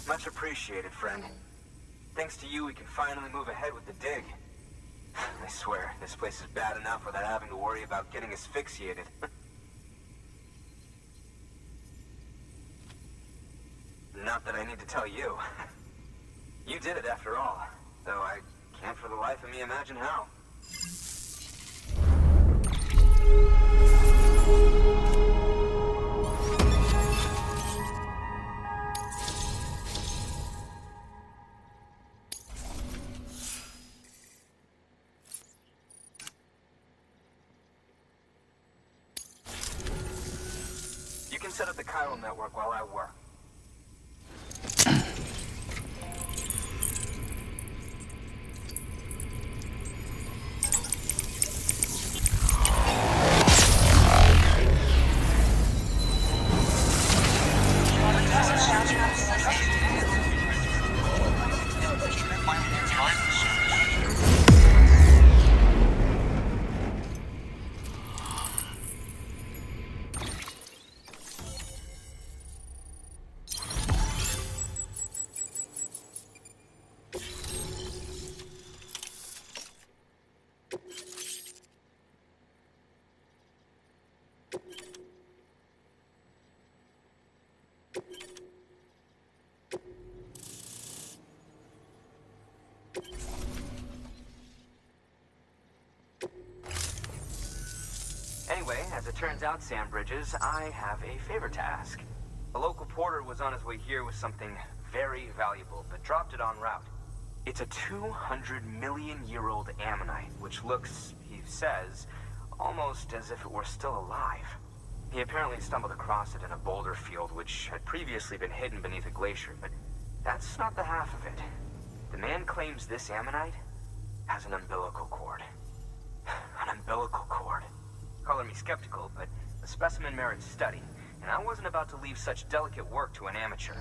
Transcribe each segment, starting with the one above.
Much appreciated, friend. Thanks to you, we can finally move ahead with the dig. I swear, this place is bad enough without having to worry about getting asphyxiated. Not that I need to tell you. You did it after all, though I can't for the life of me imagine how. You can set up the chiral network while I work. Anyway, as it turns out, Sam Bridges, I have a favor to ask. A local porter was on his way here with something very valuable, but dropped it en route. It's a 200-million-year-old ammonite, which looks, he says, almost as if it were still alive. He apparently stumbled across it in a boulder field, which had previously been hidden beneath a glacier, but that's not the half of it. The man claims this ammonite has an umbilical cord. An umbilical cord. Color me skeptical, but the specimen merits study, and I wasn't about to leave such delicate work to an amateur.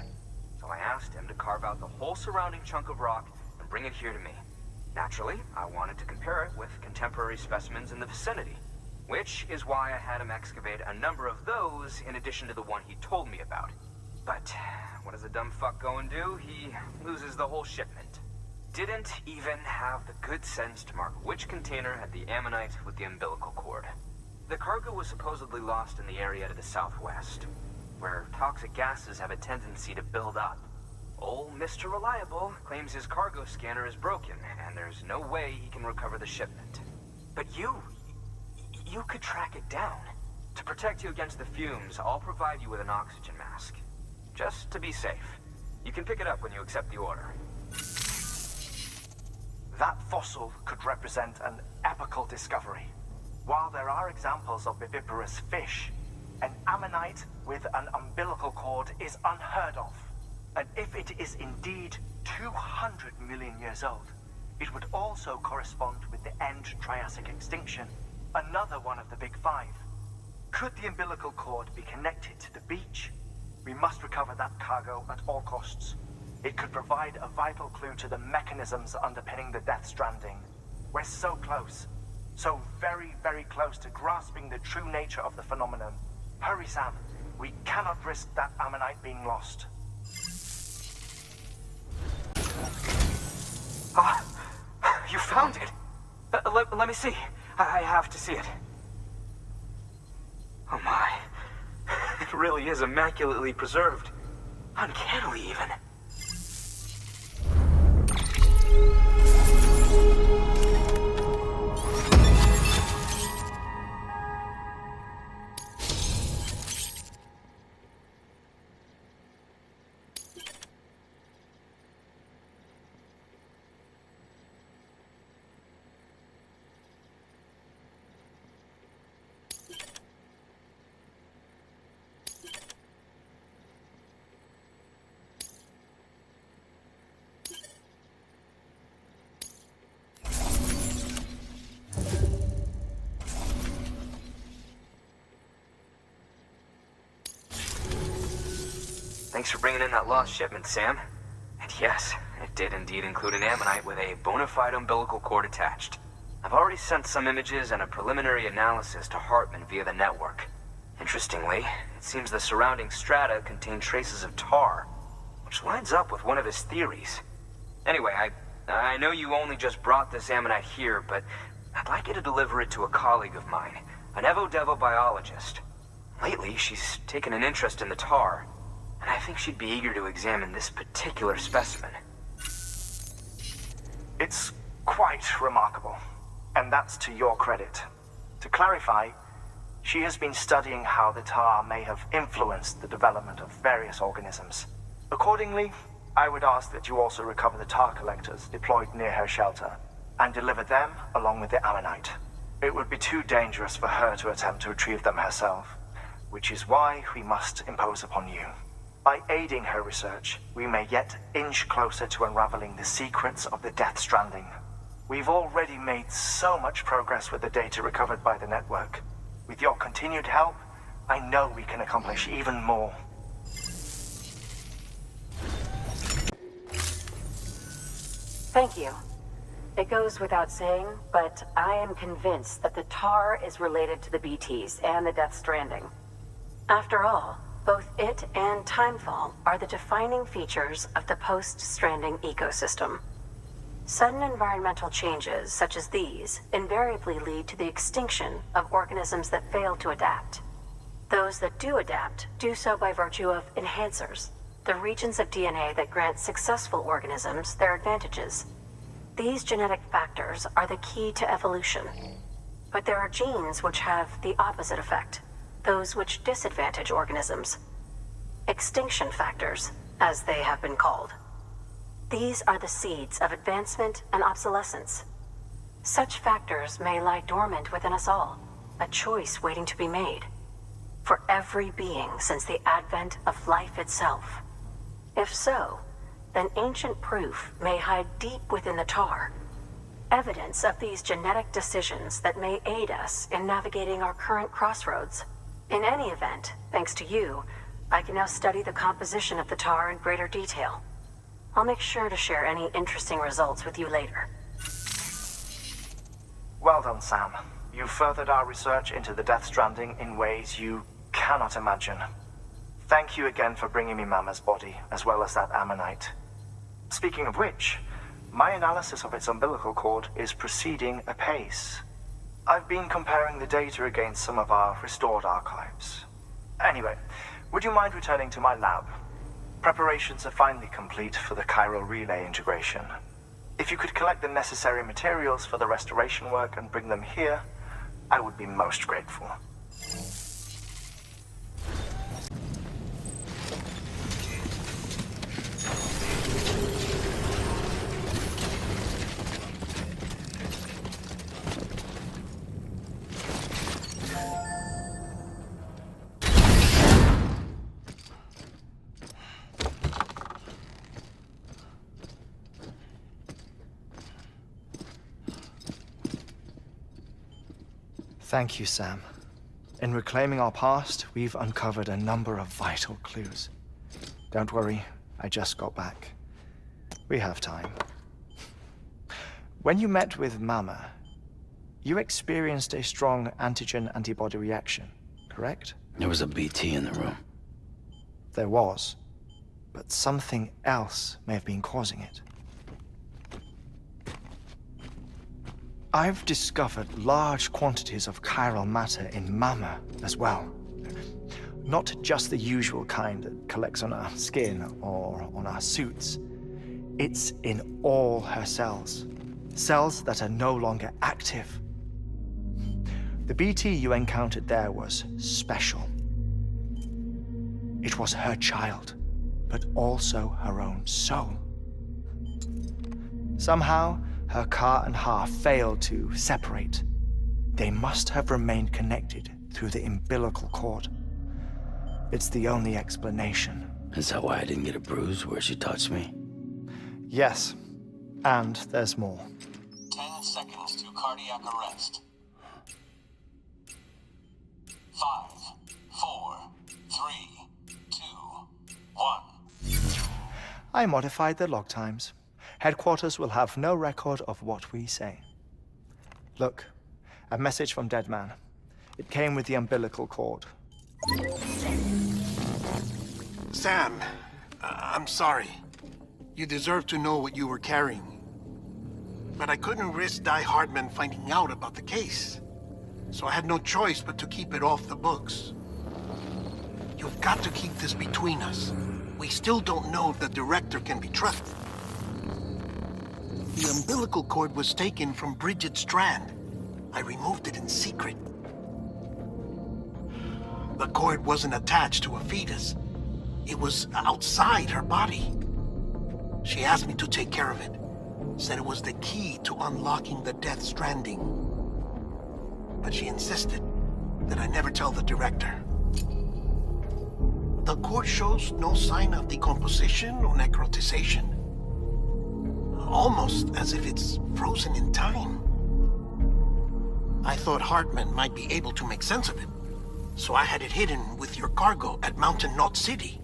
So I asked him to carve out the whole surrounding chunk of rock and bring it here to me. Naturally, I wanted to compare it with contemporary specimens in the vicinity, which is why I had him excavate a number of those in addition to the one he told me about. But what does a dumb fuck go and do? He loses the whole shipment. Didn't even have the good sense to mark which container had the ammonite with the umbilical cord. The cargo was supposedly lost in the area to the southwest, where toxic gases have a tendency to build up. Old Mr. Reliable claims his cargo scanner is broken, and there's no way he can recover the shipment. But you could track it down. To protect you against the fumes, I'll provide you with an oxygen mask. Just to be safe. You can pick it up when you accept the order. That fossil could represent an epochal discovery. While there are examples of viviparous fish, an ammonite with an umbilical cord is unheard of. And if it is indeed 200 million years old, it would also correspond with the end Triassic extinction, another one of the big five. Could the umbilical cord be connected to the beach? We must recover that cargo at all costs. It could provide a vital clue to the mechanisms underpinning the Death Stranding. We're so close. So very, very close to grasping the true nature of the phenomenon. Hurry, Sam. We cannot risk that ammonite being lost. You found it! Let me see. I have to see it. Oh my. It really is immaculately preserved. Uncannily, even. Thanks for bringing in that lost shipment, Sam. And yes, it did indeed include an ammonite with a bona fide umbilical cord attached. I've already sent some images and a preliminary analysis to Heartman via the network. Interestingly, it seems the surrounding strata contain traces of tar. which lines up with one of his theories. Anyway, I know you only just brought this ammonite here, but I'd like you to deliver it to a colleague of mine, an Evo-Devo biologist. Lately, she's taken an interest in the tar, and I think she'd be eager to examine this particular specimen. It's quite remarkable, and that's to your credit. To clarify, she has been studying how the tar may have influenced the development of various organisms. Accordingly, I would ask that you also recover the tar collectors deployed near her shelter, and deliver them along with the ammonite. It would be too dangerous for her to attempt to retrieve them herself, which is why we must impose upon you. By aiding her research, we may yet inch closer to unraveling the secrets of the Death Stranding. We've already made so much progress with the data recovered by the network. With your continued help, I know we can accomplish even more. Thank you. It goes without saying, but I am convinced that the tar is related to the BTs and the Death Stranding. After all, both it and Timefall are the defining features of the post-Stranding ecosystem. Sudden environmental changes such as these invariably lead to the extinction of organisms that fail to adapt. Those that do adapt do so by virtue of enhancers, the regions of DNA that grant successful organisms their advantages. These genetic factors are the key to evolution. But there are genes which have the opposite effect, those which disadvantage organisms. Extinction factors, as they have been called. These are the seeds of advancement and obsolescence. Such factors may lie dormant within us all, a choice waiting to be made. For every being since the advent of life itself. If so, then ancient proof may hide deep within the tar. Evidence of these genetic decisions that may aid us in navigating our current crossroads. In any event, thanks to you, I can now study the composition of the tar in greater detail. I'll make sure to share any interesting results with you later. Well done, Sam. You furthered our research into the Death Stranding in ways you cannot imagine. Thank you again for bringing me Mama's body, as well as that ammonite. Speaking of which, my analysis of its umbilical cord is proceeding apace. I've been comparing the data against some of our restored archives. Anyway, would you mind returning to my lab? Preparations are finally complete for the chiral relay integration. If you could collect the necessary materials for the restoration work and bring them here, I would be most grateful. Thank you, Sam. In reclaiming our past, we've uncovered a number of vital clues. Don't worry, I just got back. We have time. When you met with Mama, you experienced a strong antigen-antibody reaction, correct? There was a BT in the room. There was, but something else may have been causing it. I've discovered large quantities of chiral matter in Mama as well. Not just the usual kind that collects on our skin or on our suits. It's in all her cells. Cells that are no longer active. The BT you encountered there was special. It was her child, but also her own soul. Somehow, her car and half failed to separate. They must have remained connected through the umbilical cord. It's the only explanation. Is that why I didn't get a bruise where she touched me? Yes, and there's more. 10 seconds to cardiac arrest. 5, 4, 3, 2, 1. I modified the log times. Headquarters will have no record of what we say. Look, a message from Deadman. It came with the umbilical cord. Sam, I'm sorry. You deserve to know what you were carrying. But I couldn't risk Heartman finding out about the case. So I had no choice but to keep it off the books. You've got to keep this between us. We still don't know if the director can be trusted. The umbilical cord was taken from Bridget Strand. I removed it in secret. The cord wasn't attached to a fetus. It was outside her body. She asked me to take care of it. Said it was the key to unlocking the Death Stranding. But she insisted that I never tell the director. The cord shows no sign of decomposition or necrotization. Almost as if it's frozen in time. I thought Heartman might be able to make sense of it. So I had it hidden with your cargo at Mountain Knot City.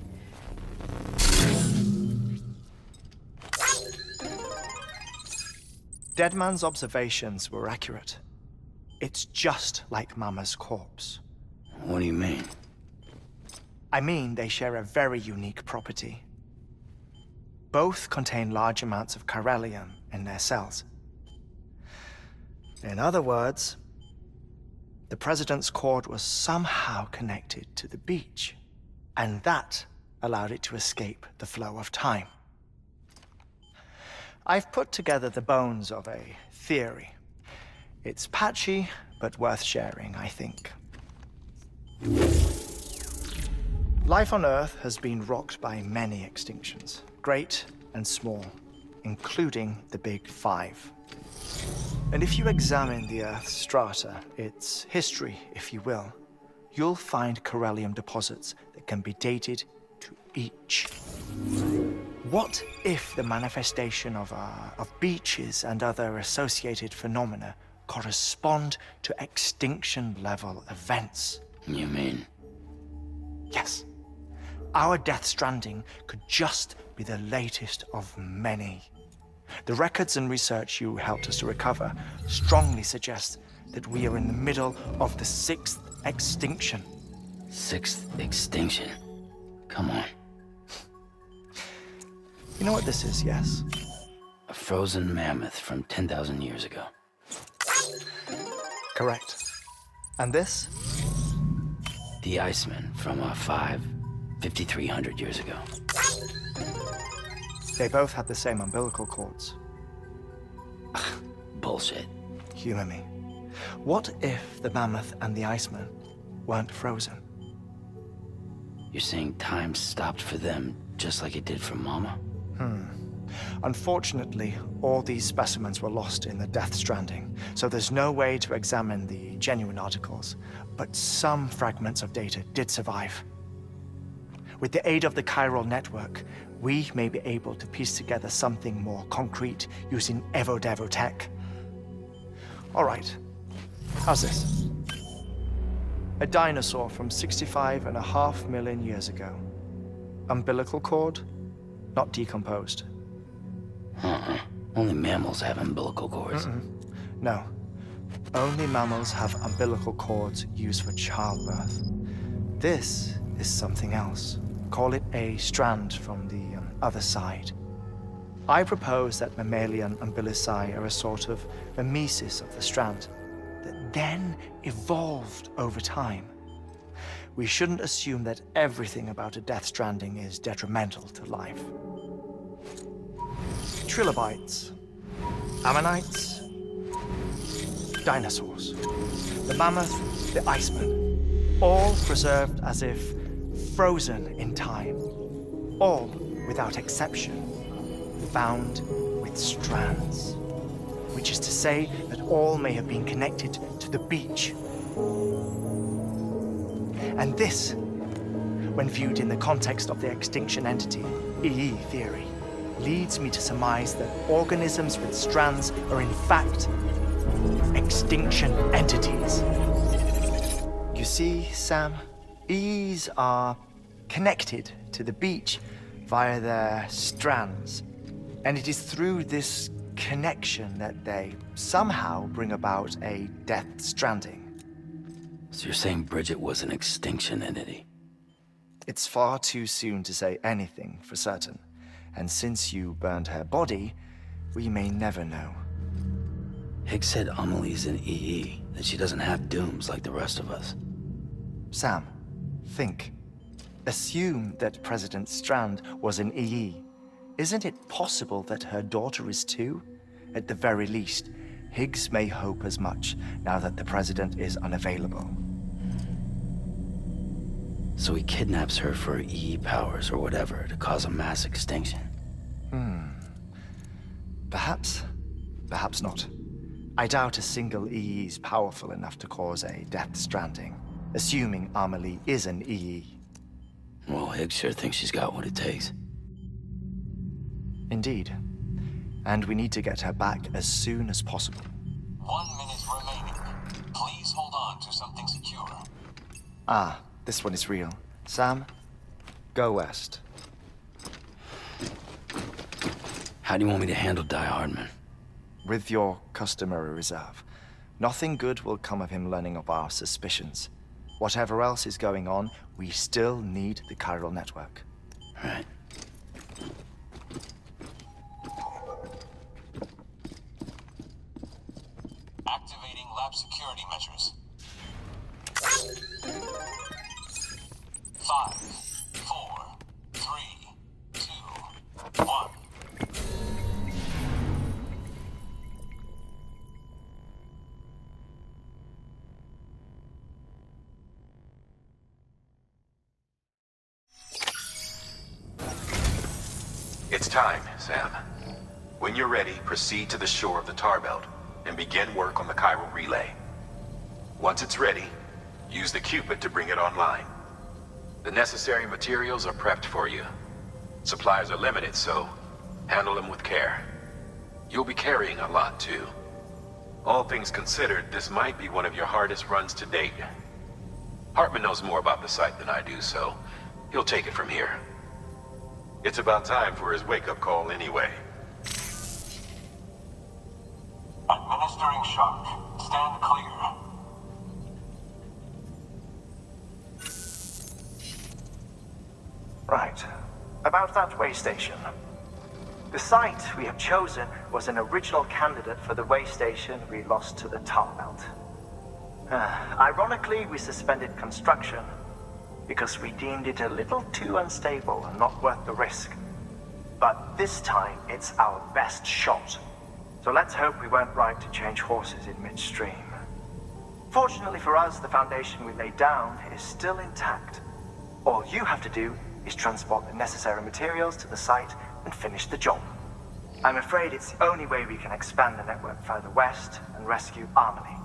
Deadman's observations were accurate. It's just like Mama's corpse. What do you mean? I mean, they share a very unique property. Both contain large amounts of chiralium in their cells. In other words, the President's cord was somehow connected to the beach, and that allowed it to escape the flow of time. I've put together the bones of a theory. It's patchy, but worth sharing, I think. Life on Earth has been rocked by many extinctions, great and small, including the Big Five. And if you examine the Earth's strata, its history, if you will, you'll find chiralium deposits that can be dated to each. What if the manifestation of beaches and other associated phenomena correspond to extinction-level events? You mean? Yes. Our Death Stranding could just be the latest of many. The records and research you helped us to recover strongly suggest that we are in the middle of the 6th extinction. 6th extinction? Come on. You know what this is, yes? A frozen mammoth from 10,000 years ago. Correct. And this? The Iceman from 5,300 years ago. They both had the same umbilical cords. Bullshit. Humor me. What if the mammoth and the Iceman weren't frozen? You're saying time stopped for them just like it did for Mama? Unfortunately, all these specimens were lost in the Death Stranding, so there's no way to examine the genuine articles, but some fragments of data did survive. With the aid of the chiral network, we may be able to piece together something more concrete using Evo-Devo tech. All right, how's this? A dinosaur from 65.5 million years ago. Umbilical cord, not decomposed. Only mammals have umbilical cords. No. Only mammals have umbilical cords used for childbirth. This is something else. Call it a strand from the other side. I propose that mammalian umbilici are a sort of mimesis of the strand that then evolved over time. We shouldn't assume that everything about a Death Stranding is detrimental to life. Trilobites, ammonites, dinosaurs, the mammoth, the Iceman, all preserved as if frozen in time, all without exception, found with strands, which is to say that all may have been connected to the beach. And this, when viewed in the context of the extinction entity, EE theory, leads me to surmise that organisms with strands are in fact extinction entities. You see, Sam, EEs are connected to the beach via their strands, and it is through this connection that they somehow bring about a Death Stranding. So you're saying Bridget was an extinction entity? It's far too soon to say anything for certain. And since you burned her body, we may never know. Higgs said Amelie's an EE, that she doesn't have dooms like the rest of us. Sam, think. Assume that President Strand was an EE. Isn't it possible that her daughter is too? At the very least, Higgs may hope as much now that the President is unavailable. So he kidnaps her for EE powers or whatever to cause a mass extinction. Perhaps. Perhaps not. I doubt a single EE is powerful enough to cause a death stranding, assuming Amelie is an EE. Well, Higgs sure thinks she's got what it takes. Indeed. And we need to get her back as soon as possible. 1 minute remaining. Please hold on to something secure. Ah, this one is real. Sam, go west. How do you want me to handle Heartman? With your customary reserve. Nothing good will come of him learning of our suspicions. Whatever else is going on, we still need the chiral network. Right. Activating lab security measures. 5, 4, 3, 2, 1. It's time, Sam. When you're ready, proceed to the shore of the tar belt and begin work on the chiral relay. Once it's ready, use the Cupid to bring it online. The necessary materials are prepped for you. Supplies are limited, so handle them with care. You'll be carrying a lot, too. All things considered, this might be one of your hardest runs to date. Heartman knows more about the site than I do, so he'll take it from here. It's about time for his wake-up call anyway. Administering shock. Stand clear. Right. About that way station. The site we have chosen was an original candidate for the way station we lost to the tar belt. Ironically, we suspended construction because we deemed it a little too unstable and not worth the risk. But this time, it's our best shot. So let's hope we weren't right to change horses in midstream. Fortunately for us, the foundation we laid down is still intact. All you have to do is transport the necessary materials to the site and finish the job. I'm afraid it's the only way we can expand the network further west and rescue Amelie.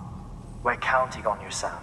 We're counting on you, Sam.